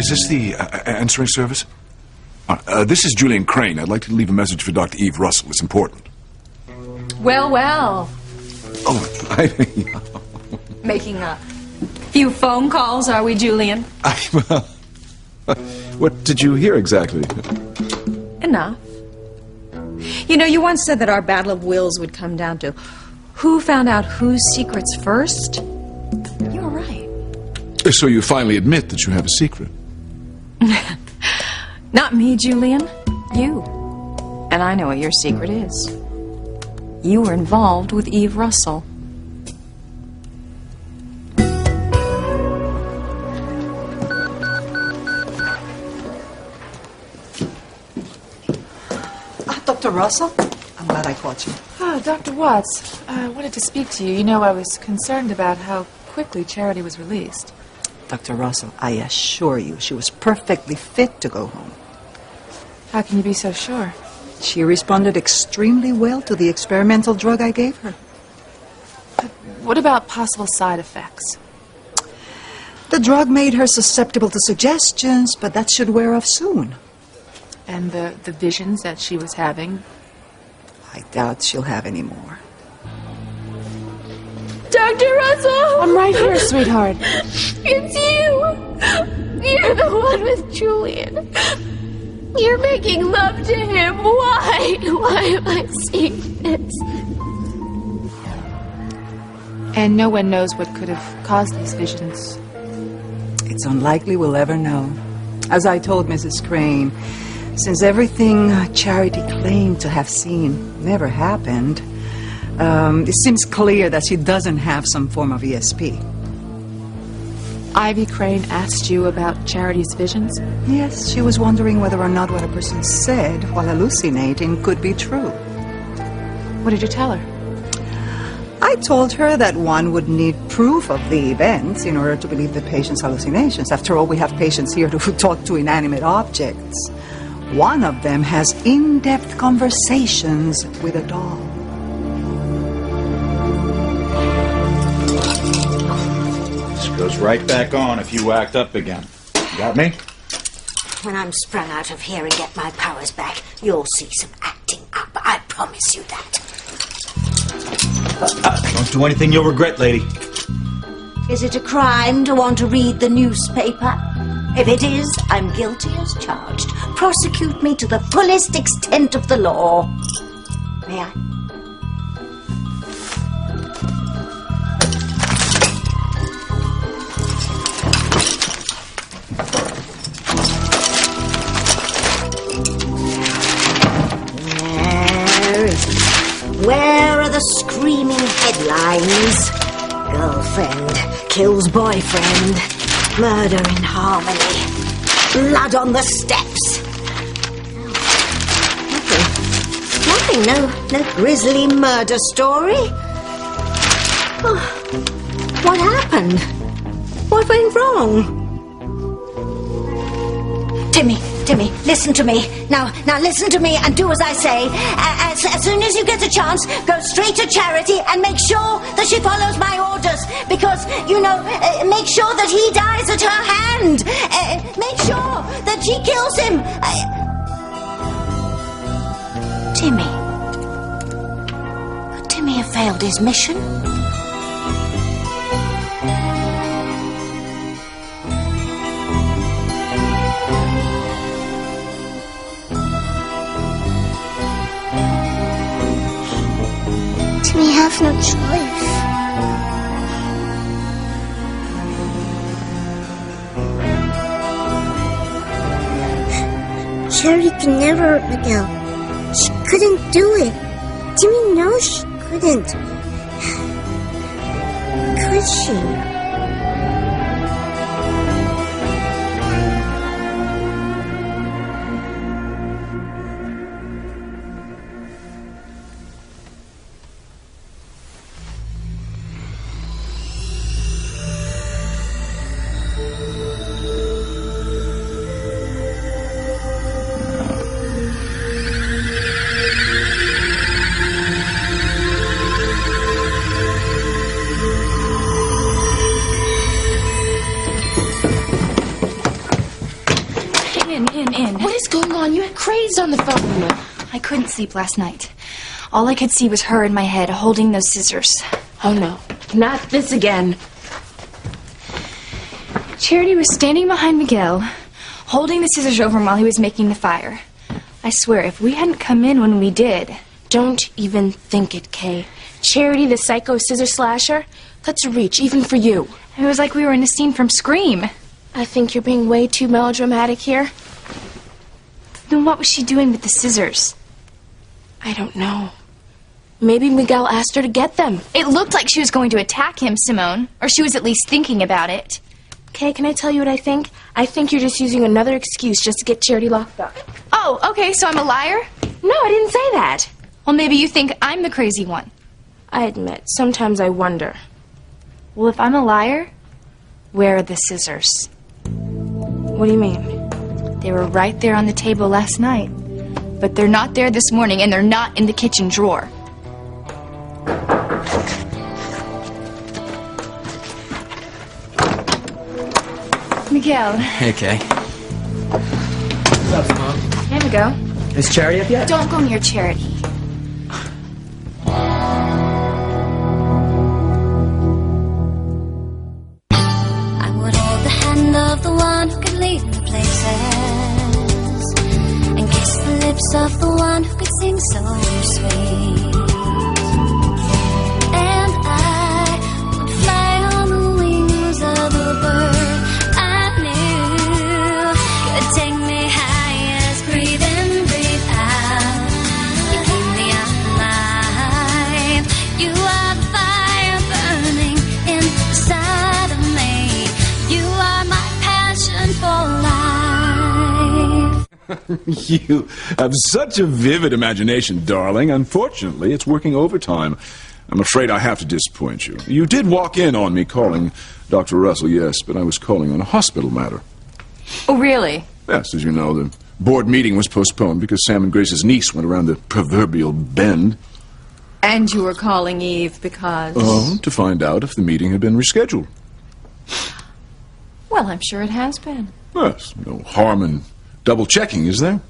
Is this the answering service? This is Julian Crane. I'd like to leave a message for Dr. Eve Russell. It's important. Well, well. Oh, Making a few phone calls, are we, Julian? What did you hear exactly? Enough. You know, you once said that our battle of wills would come down to who found out whose secrets first. You were right. So you finally admit that you have a secret? Not me, Julian. You. And I know what your secret is. You were involved with Eve Russell. Dr. Russell? I'm glad I caught you. Oh, Dr. Watts, I wanted to speak to you. You know, I was concerned about how quickly Charity was released. Dr. Russell, I assure you, she was perfectly fit to go home. How can you be so sure? She responded extremely well to the experimental drug I gave her. But what about possible side effects? The drug made her susceptible to suggestions, but that should wear off soon. And the visions that she was having? I doubt she'll have any more. Dr. Russell! I'm right here, sweetheart. It's you! You're the one with Julian. You're making love to him. Why? Why am I seeing this? And no one knows what could have caused these visions. It's unlikely we'll ever know. As I told Mrs. Crane, since everything Charity claimed to have seen never happened, it seems clear that she doesn't have some form of ESP. Ivy Crane asked you about Charity's visions? Yes, she was wondering whether or not what a person said while hallucinating could be true. What did you tell her? I told her that one would need proof of the events in order to believe the patient's hallucinations. After all, we have patients here who talk to inanimate objects. One of them has in-depth conversations with a doll. This goes right back on if you act up again. Got me? When I'm sprung out of here and get my powers back, you'll see some acting up. I promise you that. Don't do anything you'll regret, lady. Is it a crime to want to read the newspaper? If it is, I'm guilty as charged. Prosecute me to the fullest extent of the law. May I? Where are the screaming headlines? Girlfriend kills boyfriend. Murder in Harmony. Blood on the steps. Nothing. No grisly murder story. Oh, what happened? What went wrong? Timmy, listen to me. Now listen to me and do as I say. As soon as you get a chance, go straight to Charity and make sure that she follows my orders. Because, make sure that he dies at her hand. Make sure that she kills him. Timmy. Could Timmy have failed his mission? We have no choice. Charity could never hurt Miguel. She couldn't do it. Timmy knows she couldn't. Could she? Eve's on the phone. I couldn't sleep last night. All I could see was her in my head holding those scissors. Oh, no. Not this again. Charity was standing behind Miguel, holding the scissors over him while he was making the fire. I swear, if we hadn't come in when we did... Don't even think it, Kay. Charity, the psycho scissor slasher? That's a reach, even for you. It was like we were in a scene from Scream. I think you're being way too melodramatic here. Then what was she doing with the scissors? I don't know. Maybe Miguel asked her to get them. It looked like she was going to attack him, Simone. Or she was at least thinking about it. Kay, can I tell you what I think? I think you're just using another excuse just to get Charity locked up. Oh, okay, so I'm a liar? No, I didn't say that. Well, maybe you think I'm the crazy one. I admit, sometimes I wonder. Well, if I'm a liar, where are the scissors? What do you mean? They were right there on the table last night. But they're not there this morning, and they're not in the kitchen drawer. Miguel. Hey, Kay. What's up, Mom? Here we go. Is Charity up yet? Don't go near Charity. I would hold the hand of the one who could lead me places, and kiss the lips of the one who could sing so sweet. And I would fly on the wings of a bird I knew could take me high as breathe in, breathe out. You keep me alive. You are the fire burning inside of me. You are my passion for life. You have such a vivid imagination, darling. Unfortunately, it's working overtime. I'm afraid I have to disappoint you. You did walk in on me calling Dr. Russell, yes, but I was calling on a hospital matter. Oh, really? Yes, as you know, the board meeting was postponed because Sam and Grace's niece went around the proverbial bend. And you were calling Eve because... Oh, to find out if the meeting had been rescheduled. Well, I'm sure it has been. Yes, no harm in double-checking, is there?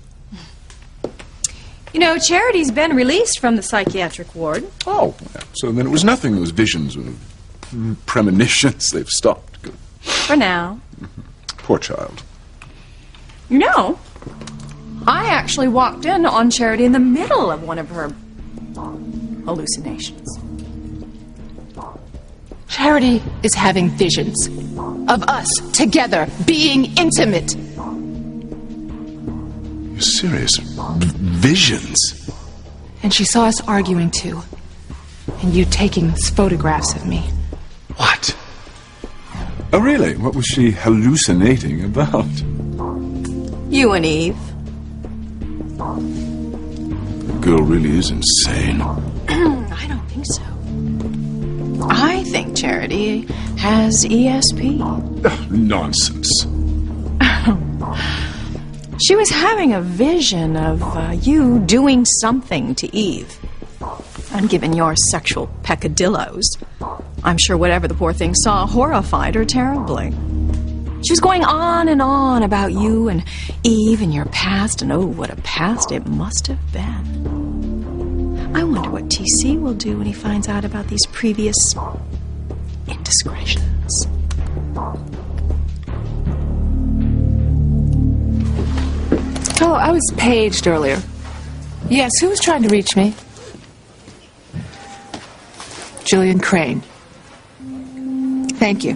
You know, Charity's been released from the psychiatric ward. Oh, so then it was nothing, those visions or premonitions. They've stopped. Good. For now. Poor child. You know, I actually walked in on Charity in the middle of one of her hallucinations. Charity is having visions of us together, being intimate. You're serious? Visions? And she saw us arguing too. And you taking those photographs of me. What? Oh, really? What was she hallucinating about? You and Eve. The girl really is insane. I don't think so. I think Charity has ESP. Nonsense. She was having a vision of you doing something to Eve. And given your sexual peccadillos, I'm sure whatever the poor thing saw horrified her terribly. She was going on and on about you and Eve and your past, and oh, what a past it must have been. I wonder what TC will do when he finds out about these previous indiscretions. Oh, I was paged earlier. Yes, who was trying to reach me? Julian Crane. Thank you.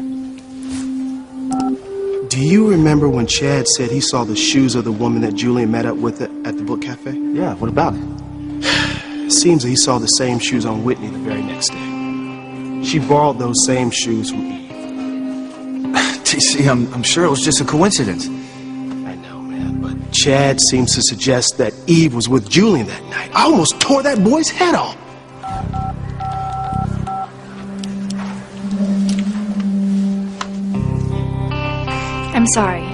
Do you remember when Chad said he saw the shoes of the woman that Julian met up with at the book cafe? Yeah, what about it? It seems that he saw the same shoes on Whitney the very next day. She borrowed those same shoes from Eve. TC, I'm sure it was just a coincidence. I know, man, but Chad seems to suggest that Eve was with Julian that night. I almost tore that boy's head off. I'm sorry.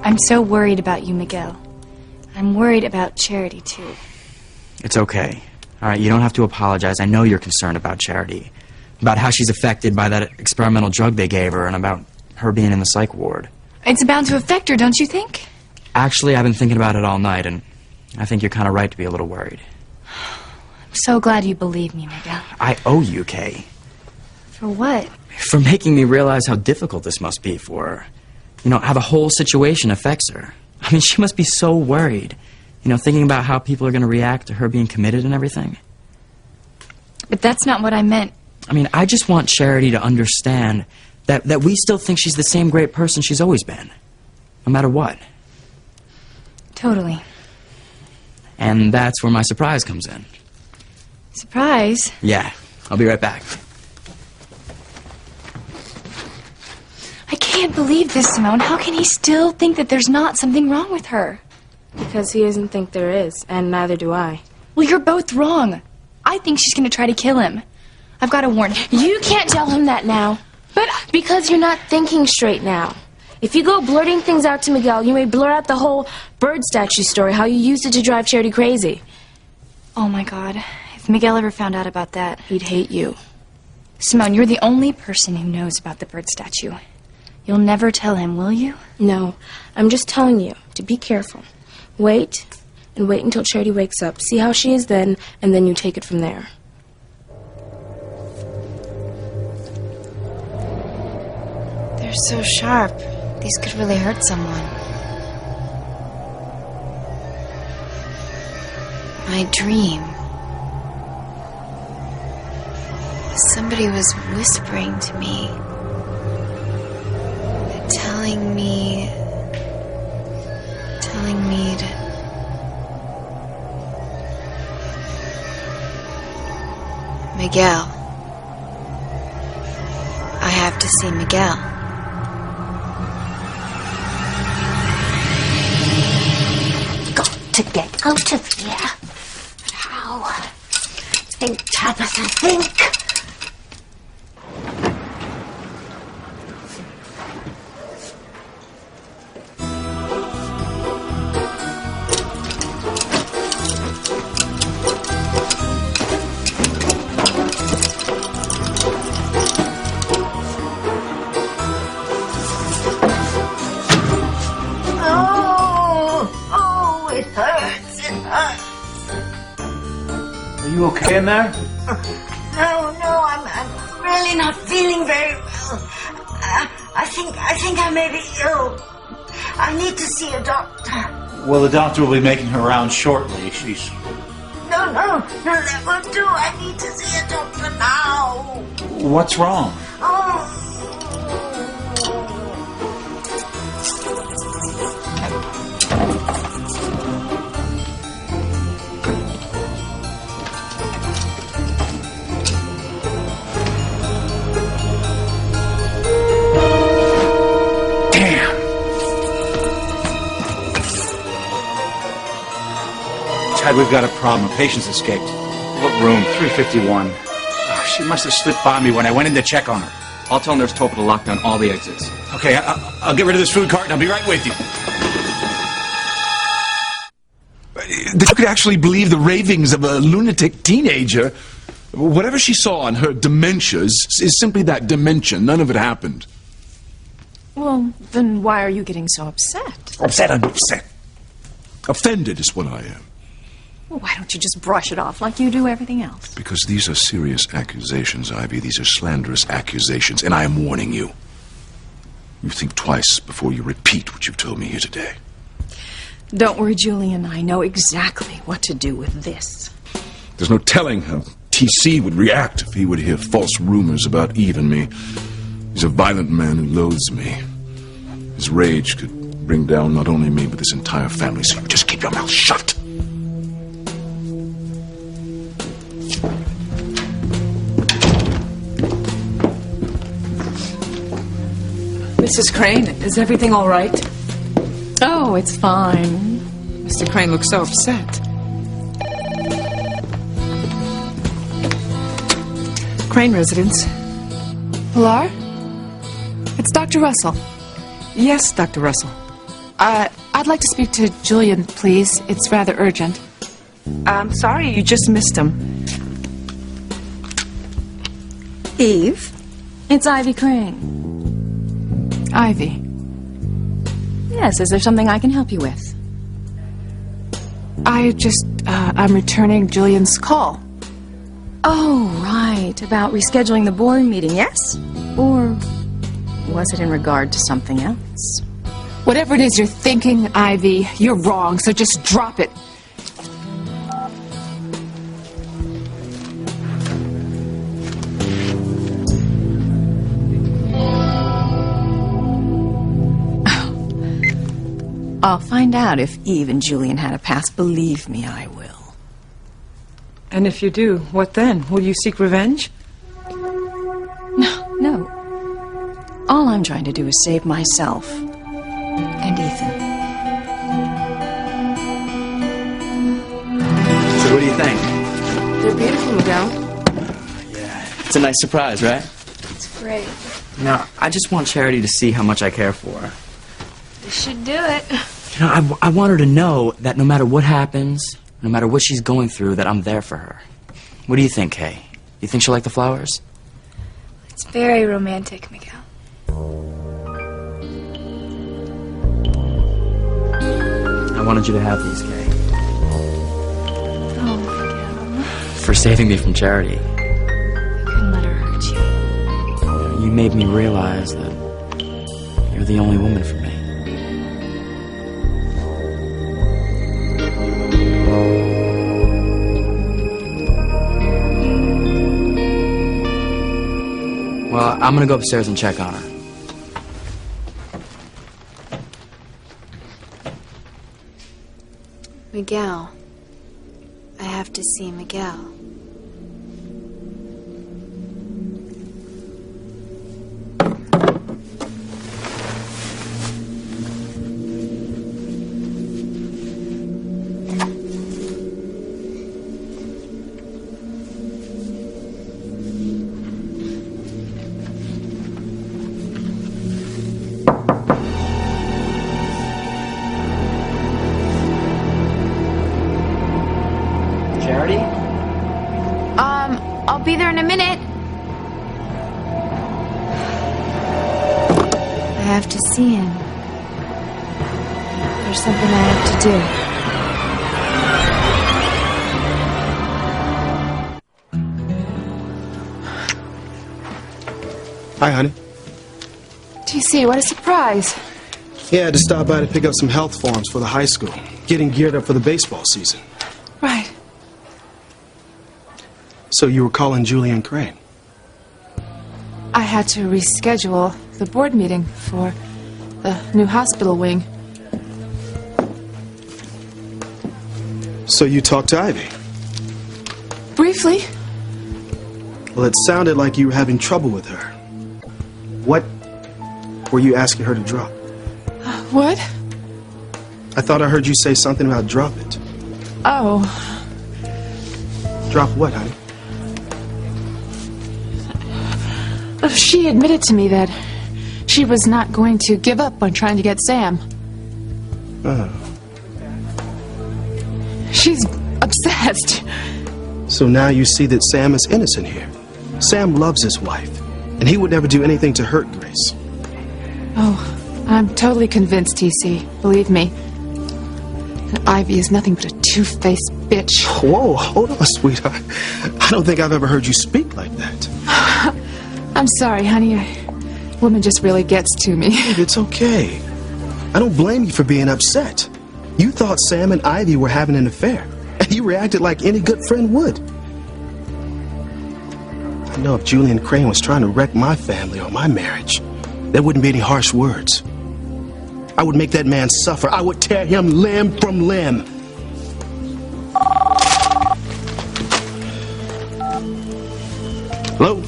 I'm so worried about you, Miguel. I'm worried about Charity, too. It's okay. All right, you don't have to apologize. I know you're concerned about Charity. About how she's affected by that experimental drug they gave her and about her being in the psych ward. It's bound to affect her, don't you think? Actually, I've been thinking about it all night, and I think you're kind of right to be a little worried. I'm so glad you believe me, Miguel. I owe you, Kay. For what? For making me realize how difficult this must be for her. You know, how the whole situation affects her. I mean, she must be so worried. You know, thinking about how people are going to react to her being committed and everything. But that's not what I meant. I mean, I just want Charity to understand that we still think she's the same great person she's always been. No matter what. Totally. And that's where my surprise comes in. Surprise? Yeah, I'll be right back. I can't believe this, Simone. How can he still think that there's not something wrong with her? Because he doesn't think there is, and neither do I. Well, you're both wrong. I think she's going to try to kill him. I've got to warn him. You can't tell him that now. But because you're not thinking straight now. If you go blurting things out to Miguel, you may blur out the whole bird statue story, how you used it to drive Charity crazy. Oh, my God. If Miguel ever found out about that, He'd hate you. Simone, you're the only person who knows about the bird statue. You'll never tell him, will you? No, I'm just telling you to be careful. Wait, and wait until Charity wakes up. See how she is then, and then you take it from there. They're so sharp. These could really hurt someone. My dream. Somebody was whispering to me. Telling me to... Miguel. I have to see Miguel. Got to get out of here. But how? Think, Tabitha, think. Are you okay in there? No, I'm really not feeling very well. I think I may be ill. I need to see a doctor. Well, the doctor will be making her round shortly. She's... No, that won't do. I need to see a doctor now. What's wrong? Oh. Chad, we've got a problem. A patient's escaped. What room? 351. Oh, she must have slipped by me when I went in to check on her. I'll tell Nurse Topper to lock down all the exits. Okay, I'll get rid of this food cart and I'll be right with you. That you could actually believe the ravings of a lunatic teenager. Whatever she saw in her dementias is simply that, dementia. None of it happened. Well, then why are you getting so upset? Upset? I'm upset. Offended is what I am. Well, why don't you just brush it off like you do everything else? Because these are serious accusations, Ivy. These are slanderous accusations, and I am warning you. You think twice before you repeat what you've told me here today. Don't worry, Julian. I know exactly what to do with this. There's no telling how TC would react if he would hear false rumors about Eve and me. He's a violent man who loathes me. His rage could bring down not only me, but this entire family, so you just keep your mouth shut. Mrs. Crane, is everything all right? Oh, it's fine. Mr. Crane looks so upset. Crane residence. Pilar? It's Dr. Russell. Yes, Dr. Russell. I'd like to speak to Julian, please. It's rather urgent. I'm sorry, you just missed him. Eve? It's Ivy Crane. Ivy. Yes, is there something I can help you with? I'm returning Julian's call. Oh, right. About rescheduling the board meeting, yes? Or was it in regard to something else? Whatever it is you're thinking, Ivy, you're wrong, so just drop it. I'll find out if Eve and Julian had a past. Believe me, I will. And if you do, what then? Will you seek revenge? No. All I'm trying to do is save myself and Ethan. So what do you think? They're beautiful, Miguel. It's a nice surprise, right? It's great. You know, I just want Charity to see how much I care for her. You should do it. You know, I want her to know that no matter what happens, no matter what she's going through, that I'm there for her. What do you think, Kay? You think she'll like the flowers? It's very romantic, Miguel. I wanted you to have these, Kay. Oh, Miguel. For saving me from Charity. I couldn't let her hurt you. You made me realize that you're the only woman for me. Well, I'm gonna go upstairs and check on her. Miguel. I have to see Miguel. Charity? I'll be there in a minute. I have to see him. There's something I have to do. Hi, honey. TC, what a surprise. Yeah, I had to stop by to pick up some health forms for the high school. Getting geared up for the baseball season. Right. So you were calling Julian Crane? I had to reschedule the board meeting for the new hospital wing. So you talked to Ivy? Briefly. Well, it sounded like you were having trouble with her. What were you asking her to drop? What? I thought I heard you say something about drop it. Oh. Drop what, honey? She admitted to me that she was not going to give up on trying to get Sam. Oh. She's obsessed. So now you see that Sam is innocent here. Sam loves his wife, and he would never do anything to hurt Grace. Oh, I'm totally convinced, TC. Believe me. Ivy is nothing but a two-faced bitch. Whoa, hold on, sweetheart. I don't think I've ever heard you speak like that. I'm sorry, honey. Woman just really gets to me. It's okay. I don't blame you for being upset. You thought Sam and Ivy were having an affair, and you reacted like any good friend would. I know if Julian Crane was trying to wreck my family or my marriage, there wouldn't be any harsh words. I would make that man suffer. I would tear him limb from limb. Hello?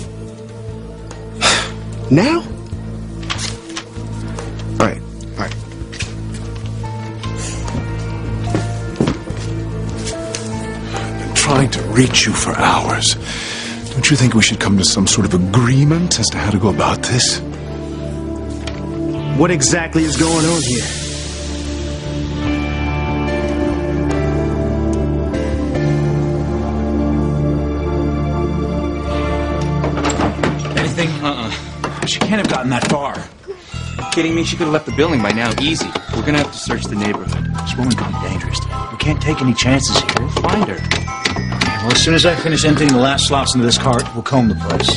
Now? All right, all right. I've been trying to reach you for hours. Don't you think we should come to some sort of agreement as to how to go about this? What exactly is going on here? Anything? She can't have gotten that far. kidding me? She could have left the building by now, easy. We're gonna have to search the neighborhood. This woman could be dangerous today. We can't take any chances here. We'll find her. Well, as soon as I finish emptying the last slops into this cart, we'll comb the place.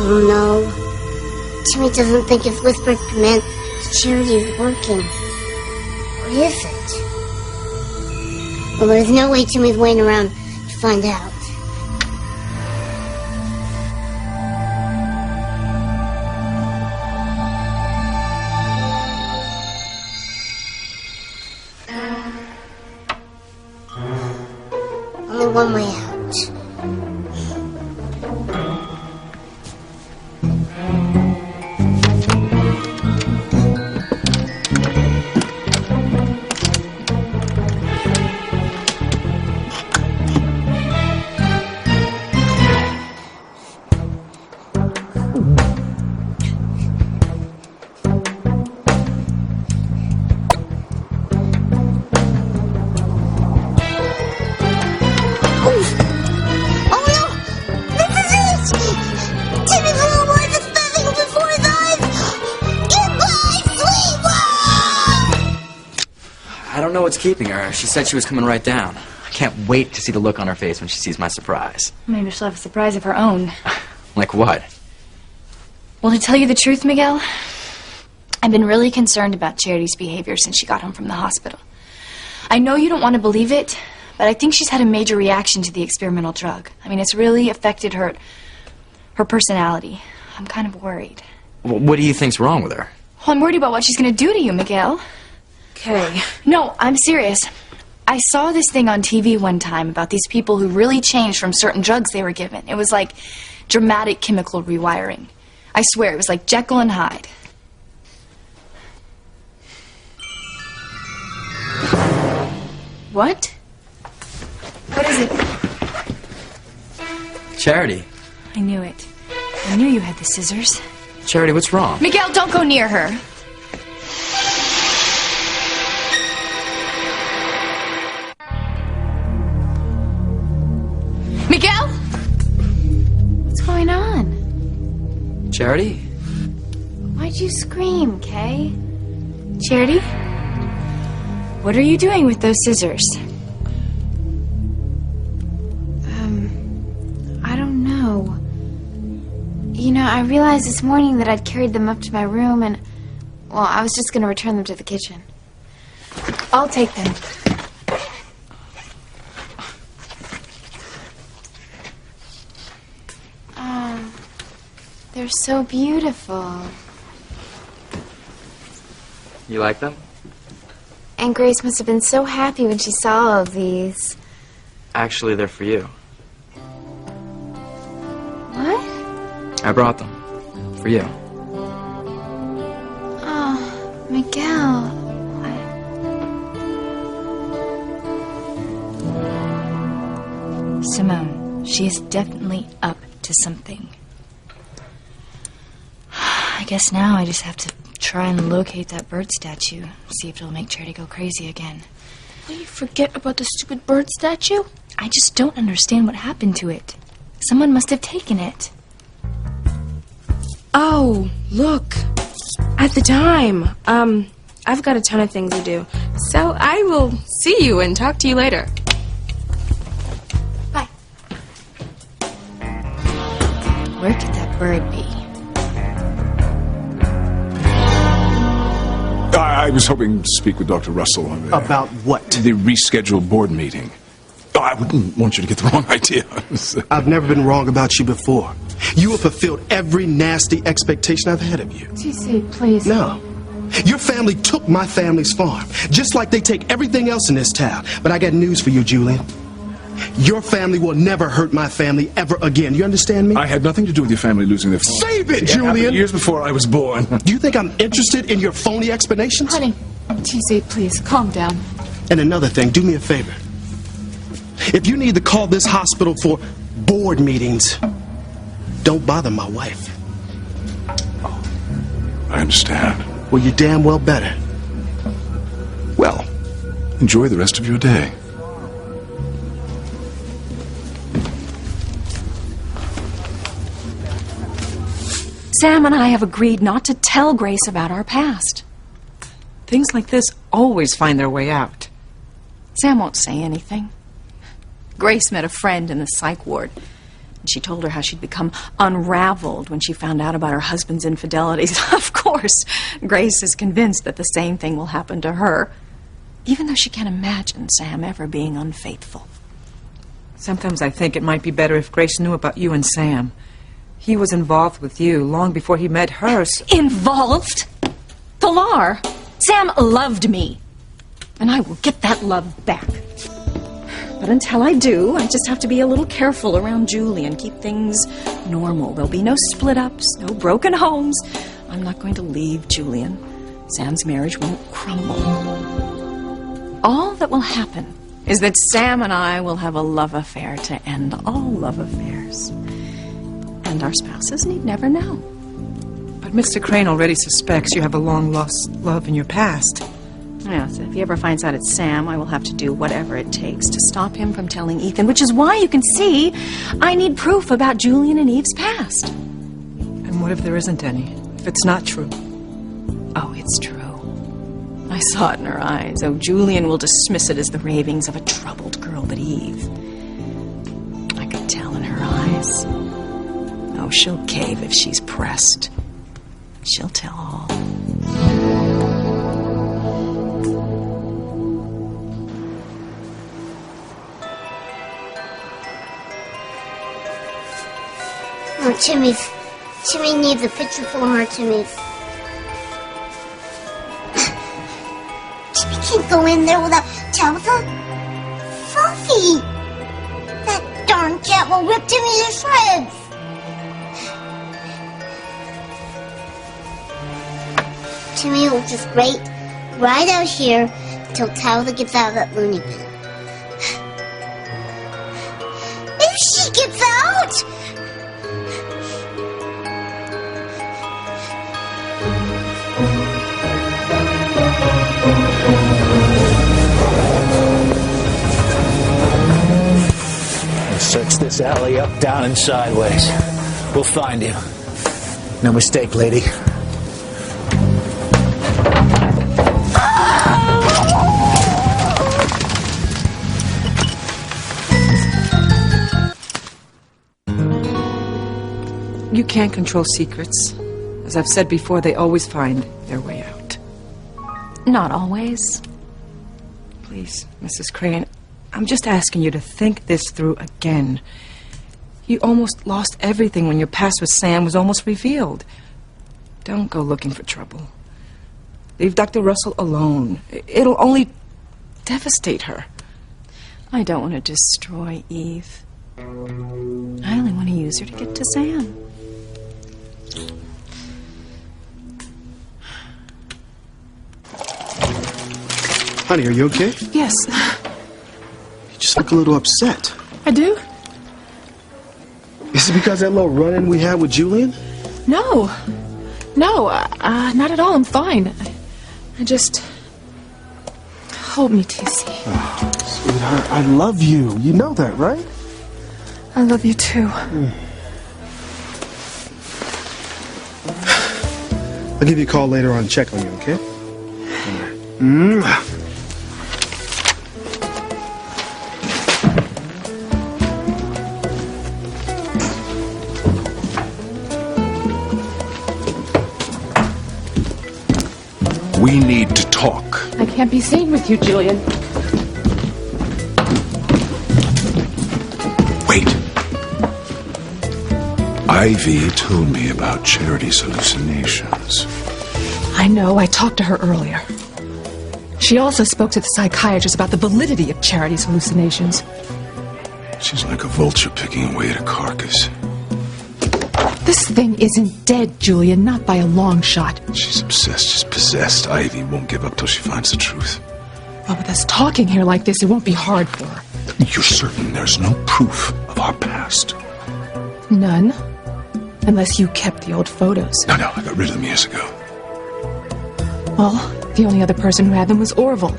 Oh no. Timmy doesn't think his whispered command to Charity is working. Or is it? Well, there's no way Timmy's waiting around to find out. Only one way out. I don't know what's keeping her. She said she was coming right down. I can't wait to see the look on her face when she sees my surprise. Maybe she'll have a surprise of her own. Like what? Well, to tell you the truth, Miguel, I've been really concerned about Charity's behavior since she got home from the hospital. I know you don't want to believe it, but I think she's had a major reaction to the experimental drug. I mean, it's really affected her personality. I'm kind of worried. What do you think's wrong with her? Well, I'm worried about what she's going to do to you, Miguel. Okay. No, I'm serious. I saw this thing on TV one time about these people who really changed from certain drugs they were given. It was like dramatic chemical rewiring. I swear, it was like Jekyll and Hyde. What? What is it? Charity. I knew it. I knew you had the scissors. Charity, what's wrong? Miguel, don't go near her. Miguel? What's going on? Charity? Why'd you scream, Kay? Charity? What are you doing with those scissors? I don't know. You know, I realized this morning that I'd carried them up to my room and, well, I was just going to return them to the kitchen. I'll take them. They're so beautiful. You like them? And Grace must have been so happy when she saw all of these. Actually, they're for you. What? I brought them. For you. Oh, Miguel. Simone, she is definitely up to something. I guess now I just have to try and locate that bird statue, see if it'll make Charity go crazy again. Will you forget about the stupid bird statue? I just don't understand what happened to it. Someone must have taken it. Oh, look. At the time. I've got a ton of things to do. So I will see you and talk to you later. Bye. Where could that bird be? I was hoping to speak with Dr. Russell on the... About what? The rescheduled board meeting. I wouldn't want you to get the wrong idea. I've never been wrong about you before. You have fulfilled every nasty expectation I've had of you. TC, please. No. Your family took my family's farm, just like they take everything else in this town. But I got news for you, Julian. Your family will never hurt my family ever again. You understand me? I had nothing to do with your family losing their farm. Save it, It happened Julian! years before I was born. Do you think I'm interested in your phony explanations? Honey, TC, please, calm down. And another thing, do me a favor. If you need to call this hospital for board meetings, don't bother my wife. I understand. Well, you damn well better. Well, enjoy the rest of your day. Sam and I have agreed not to tell Grace about our past. Things like this always find their way out. Sam won't say anything. Grace met a friend in the psych ward. And she told her how she'd become unraveled when she found out about her husband's infidelities. Of course, Grace is convinced that the same thing will happen to her, even though she can't imagine Sam ever being unfaithful. Sometimes I think it might be better if Grace knew about you and Sam. He was involved with you long before he met her. Involved? Pilar, Sam loved me. And I will get that love back. But until I do, I just have to be a little careful around Julie and keep things normal. There'll be no split-ups, no broken homes. I'm not going to leave Julian. Sam's marriage won't crumble. All that will happen is that Sam and I will have a love affair to end all love affairs. And our spouses need never know. But Mr. Crane already suspects you have a long-lost love in your past. Yes, if he ever finds out it's Sam, I will have to do whatever it takes to stop him from telling Ethan, which is why you can see I need proof about Julian and Eve's past. And what if there isn't any? If it's not true? Oh, it's true. I saw it in her eyes. Oh, Julian will dismiss it as the ravings of a troubled girl, but Eve, I could tell in her eyes. Oh, she'll cave if she's pressed. She'll tell all. Oh, Timmy's. Timmy needs a picture for her, Timmy's. Timmy can't go in there without Tabitha. Fluffy! That darn cat will rip Timmy to shreds. Timmy will just wait right out here until Tabitha gets out of that loony bin. If she gets out! Search this alley up, down, and sideways. We'll find you. No mistake, lady. You can't control secrets. As I've said before, they always find their way out. Not always. Please, Mrs. Crane, I'm just asking you to think this through again. You almost lost everything when your past with Sam was almost revealed. Don't go looking for trouble. Leave Dr. Russell alone. It'll only devastate her. I don't want to destroy Eve. I only want to use her to get to Sam. Honey, are you okay? Yes, You just look a little upset. I do. Is it because of that little run-in we had with Julian? No. No, not at all. I'm fine. I just... Hold me, TC. Oh, sweetheart, I love you. You know that, right? I love you too. I'll give you a call later on and check on you, okay? All right. We need to talk. I can't be seen with you, Julian. Wait. Ivy told me about Charity's hallucinations. I know. I talked to her earlier. She also spoke to the psychiatrist about the validity of Charity's hallucinations. She's like a vulture picking away at a carcass. This thing isn't dead, Julian, not by a long shot. She's obsessed, she's possessed. Ivy won't give up till she finds the truth. Well, with us talking here like this, it won't be hard for her. You're certain there's no proof of our past? None. Unless you kept the old photos. No, I got rid of them years ago. Well, the only other person who had them was Orville.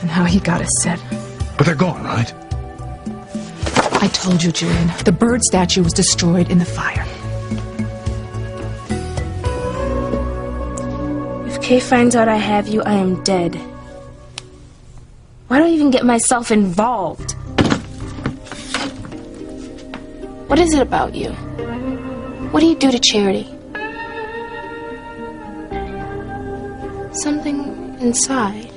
And how he got us set. But they're gone, right? I told you, Julian. The bird statue was destroyed in the fire. If Kay finds out I have you, I am dead. Why do I even get myself involved? What is it about you? What do you do to Charity? Something inside.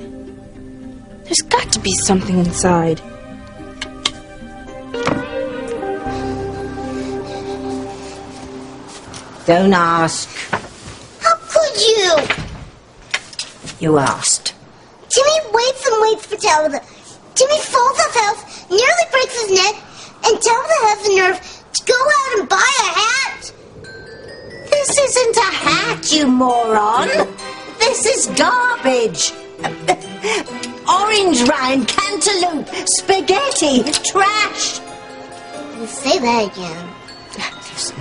There's got to be something inside. Don't ask. How could you? You asked. Timmy waits for Tabitha. Timmy falls off house, nearly breaks his neck, and Tabitha has the nerve to go out and buy a hat. This isn't a hat, you moron. This is garbage. Orange rind, cantaloupe, spaghetti, trash. Say that again. Listen,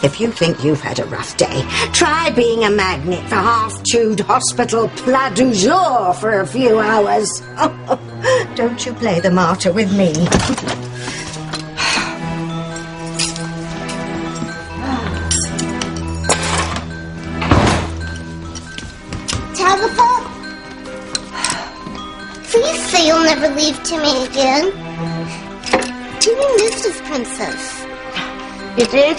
if you think you've had a rough day, try being a magnet for half-chewed hospital plat du jour for a few hours. Don't you play the martyr with me. Tabitha? Please say you'll never leave Timmy again. Timmy missed his princess. You did?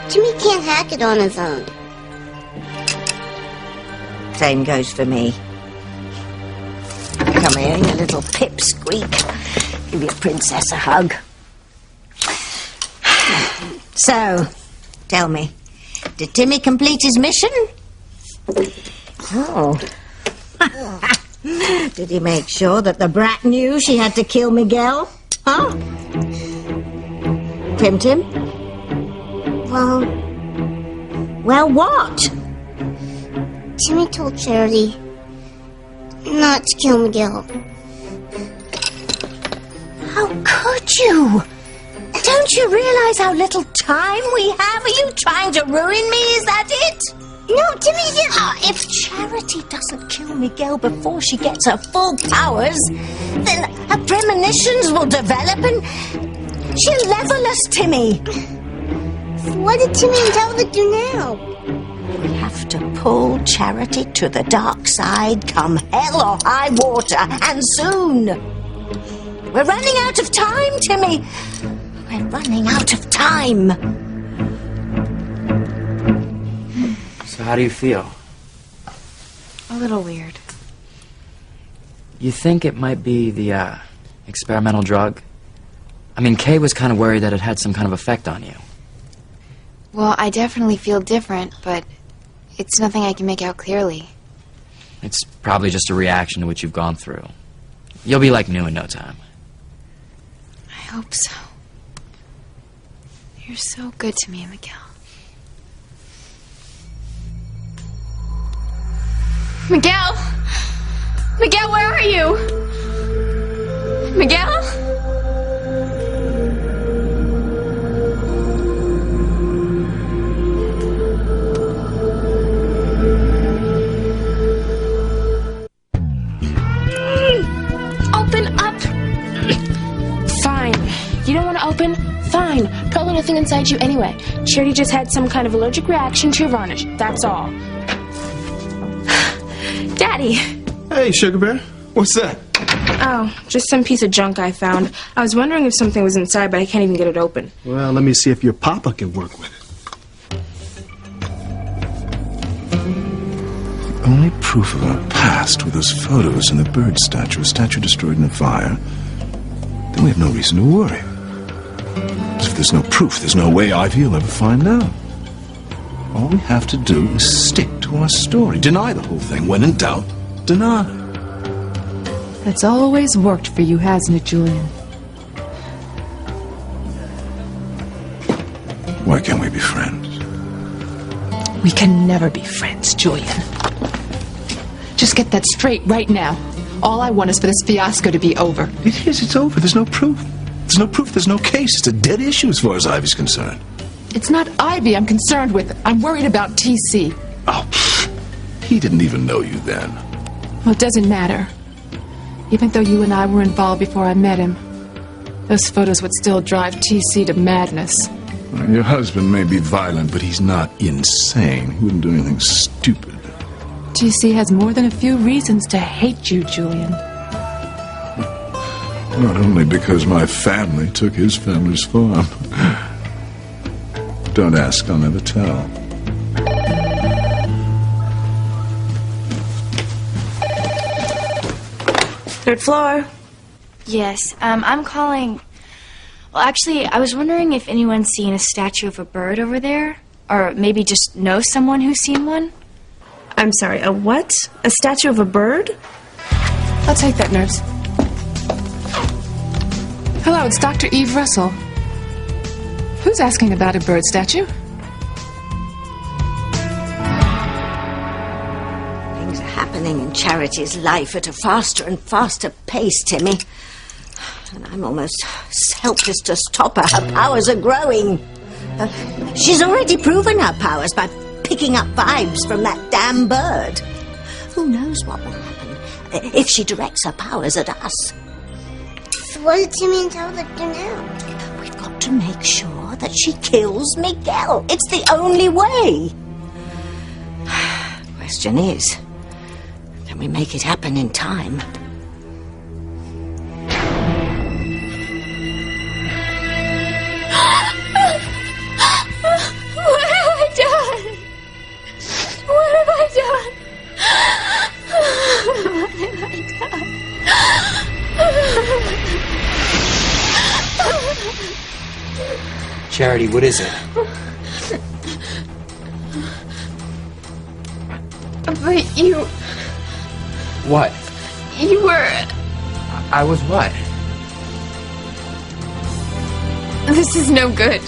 Timmy can't hack it on his own. Same goes for me. Come here, you little pipsqueak. Give your princess a hug. So, tell me, did Timmy complete his mission? Oh. Did he make sure that the brat knew she had to kill Miguel? Huh? Tim Tim? Well, what? Timmy told Charity not to kill Miguel. How could you? Don't you realize how little time we have? Are you trying to ruin me? Is that it? No, Timmy didn't. If Charity doesn't kill Miguel before she gets her full powers, then her premonitions will develop and she'll level us, Timmy. So what did Timmy and Tabitha do now? We have to pull Charity to the dark side, come hell or high water, and soon. We're running out of time, Timmy. We're running out of time. So how do you feel? A little weird. You think it might be the, experimental drug? I mean, Kay was kind of worried that it had some kind of effect on you. Well, I definitely feel different, but it's nothing I can make out clearly. It's probably just a reaction to what you've gone through. You'll be like new in no time. I hope so. You're so good to me, Miguel. Miguel! Miguel, where are you? Miguel? Open up! Fine. You don't want to open? Fine. Probably nothing inside you anyway. Charity just had some kind of allergic reaction to your varnish. That's all. Daddy! Hey, Sugar Bear. What's that? Oh, just some piece of junk I found. I was wondering if something was inside, but I can't even get it open. Well, let me see if your papa can work with it. Only proof of our past were those photos and the bird statue, a statue destroyed in a fire. Then we have no reason to worry. If there's no proof, there's no way Ivy will ever find out. All we have to do is stick to our story. Deny the whole thing. When in doubt, deny. That's always worked for you, hasn't it, Julian? Why can't we be friends? We can never be friends, Julian. Just get that straight right now. All I want is for this fiasco to be over. It is. It's over. There's no proof. There's no proof. There's no case. It's a dead issue as far as Ivy's concerned. It's not Ivy I'm concerned with. I'm worried about TC. Oh, He didn't even know you then. Well, it doesn't matter. Even though you and I were involved before I met him, those photos would still drive TC to madness. Your husband may be violent, but he's not insane. He wouldn't do anything stupid. TC has more than a few reasons to hate you, Julian. Not only because my family took his family's farm. Don't ask, I'll never tell. Third floor. Yes, I'm calling... Well, actually, I was wondering if anyone's seen a statue of a bird over there. Or maybe just knows someone who's seen one. I'm sorry, a what? A statue of a bird? I'll take that, nurse. Hello, it's Dr. Eve Russell. Who's asking about a bird statue? Things are happening in Charity's life at a faster and faster pace, Timmy. And I'm almost helpless to stop her. Her powers are growing. She's already proven her powers by picking up vibes from that damn bird. Who knows what will happen if she directs her powers at us? So what did Timmy and Talbot do now? We've got to make sure that she kills Miguel. It's the only way. Question is, can we make it happen in time? What have I done? What have I done? What have I done? Charity, what is it? But you... What? You were... I was what? This is no good.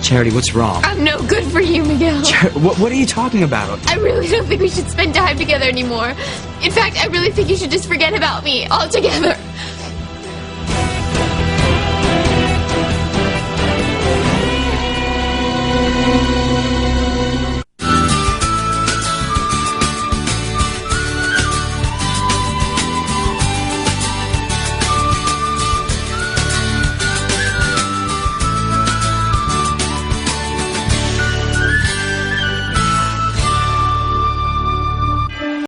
Charity, what's wrong? I'm no good for you, Miguel. What are you talking about? I really don't think we should spend time together anymore. In fact, I really think you should just forget about me altogether.